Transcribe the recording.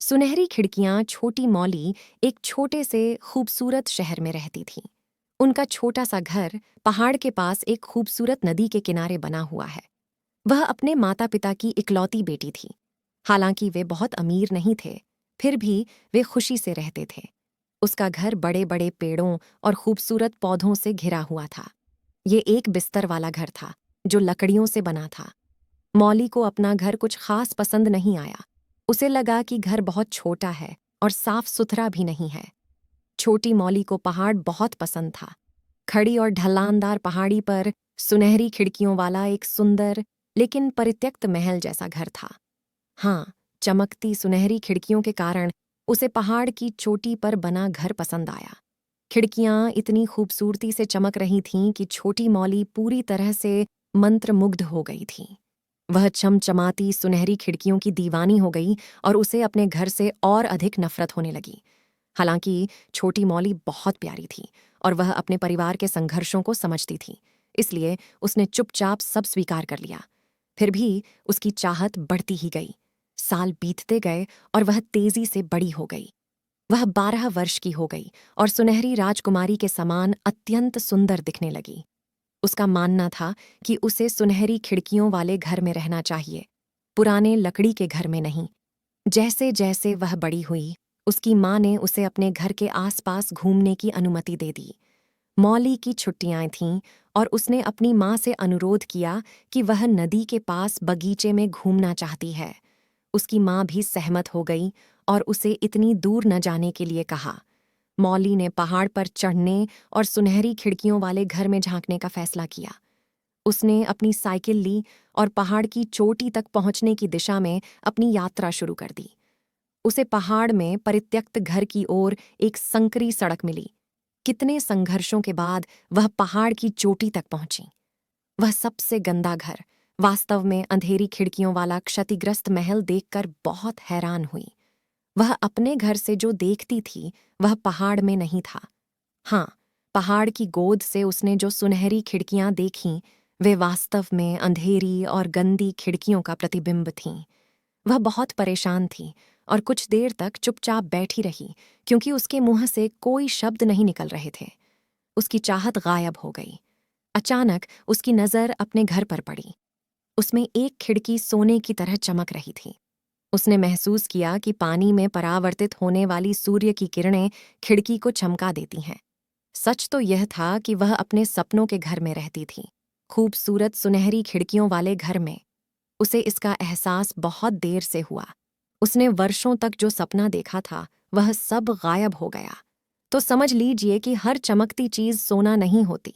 सुनहरी खिड़कियां छोटी मौली एक छोटे से खूबसूरत शहर में रहती थी। उनका छोटा सा घर पहाड़ के पास एक खूबसूरत नदी के किनारे बना हुआ है। वह अपने माता पिता की इकलौती बेटी थी। हालांकि वे बहुत अमीर नहीं थे, फिर भी वे खुशी से रहते थे। उसका घर बड़े बड़े पेड़ों और खूबसूरत पौधों से घिरा हुआ था। ये एक बिस्तर वाला घर था जो लकड़ियों से बना था। मौली को अपना घर कुछ खास पसंद नहीं आया। उसे लगा कि घर बहुत छोटा है और साफ सुथरा भी नहीं है। छोटी मौली को पहाड़ बहुत पसंद था। खड़ी और ढलानदार पहाड़ी पर सुनहरी खिड़कियों वाला एक सुंदर लेकिन परित्यक्त महल जैसा घर था। हाँ, चमकती सुनहरी खिड़कियों के कारण उसे पहाड़ की चोटी पर बना घर पसंद आया। खिड़कियां इतनी खूबसूरती से चमक रही थीं कि छोटी मौली पूरी तरह से मंत्रमुग्ध हो गई थी। वह चमचमाती सुनहरी खिड़कियों की दीवानी हो गई और उसे अपने घर से और अधिक नफरत होने लगी। हालांकि छोटी मौली बहुत प्यारी थी और वह अपने परिवार के संघर्षों को समझती थी, इसलिए उसने चुपचाप सब स्वीकार कर लिया। फिर भी उसकी चाहत बढ़ती ही गई। साल बीतते गए और वह तेजी से बड़ी हो गई। वह 12 वर्ष की हो गई और सुनहरी राजकुमारी के समान अत्यंत सुंदर दिखने लगी। उसका मानना था कि उसे सुनहरी खिड़कियों वाले घर में रहना चाहिए, पुराने लकड़ी के घर में नहीं। जैसे जैसे वह बड़ी हुई, उसकी माँ ने उसे अपने घर के आसपास घूमने की अनुमति दे दी। मौली की छुट्टियां थीं और उसने अपनी माँ से अनुरोध किया कि वह नदी के पास बगीचे में घूमना चाहती है। उसकी माँ भी सहमत हो गई और उसे इतनी दूर न जाने के लिए कहा। मौली ने पहाड़ पर चढ़ने और सुनहरी खिड़कियों वाले घर में झांकने का फैसला किया। उसने अपनी साइकिल ली और पहाड़ की चोटी तक पहुंचने की दिशा में अपनी यात्रा शुरू कर दी। उसे पहाड़ में परित्यक्त घर की ओर एक संकरी सड़क मिली। कितने संघर्षों के बाद वह पहाड़ की चोटी तक पहुंची। वह सबसे गंदा घर, वास्तव में अंधेरी खिड़कियों वाला क्षतिग्रस्त महल देखकर बहुत हैरान हुई। वह अपने घर से जो देखती थी वह पहाड़ में नहीं था। हाँ, पहाड़ की गोद से उसने जो सुनहरी खिड़कियां देखीं वे वास्तव में अंधेरी और गंदी खिड़कियों का प्रतिबिंब थीं। वह बहुत परेशान थी और कुछ देर तक चुपचाप बैठी रही, क्योंकि उसके मुंह से कोई शब्द नहीं निकल रहे थे। उसकी चाहत गायब हो गई। अचानक उसकी नज़र अपने घर पर पड़ी। उसमें एक खिड़की सोने की तरह चमक रही थी। उसने महसूस किया कि पानी में परावर्तित होने वाली सूर्य की किरणें खिड़की को चमका देती हैं। सच तो यह था कि वह अपने सपनों के घर में रहती थी, खूबसूरत सुनहरी खिड़कियों वाले घर में। उसे इसका एहसास बहुत देर से हुआ। उसने वर्षों तक जो सपना देखा था वह सब गायब हो गया। तो समझ लीजिए कि हर चमकती चीज सोना नहीं होती।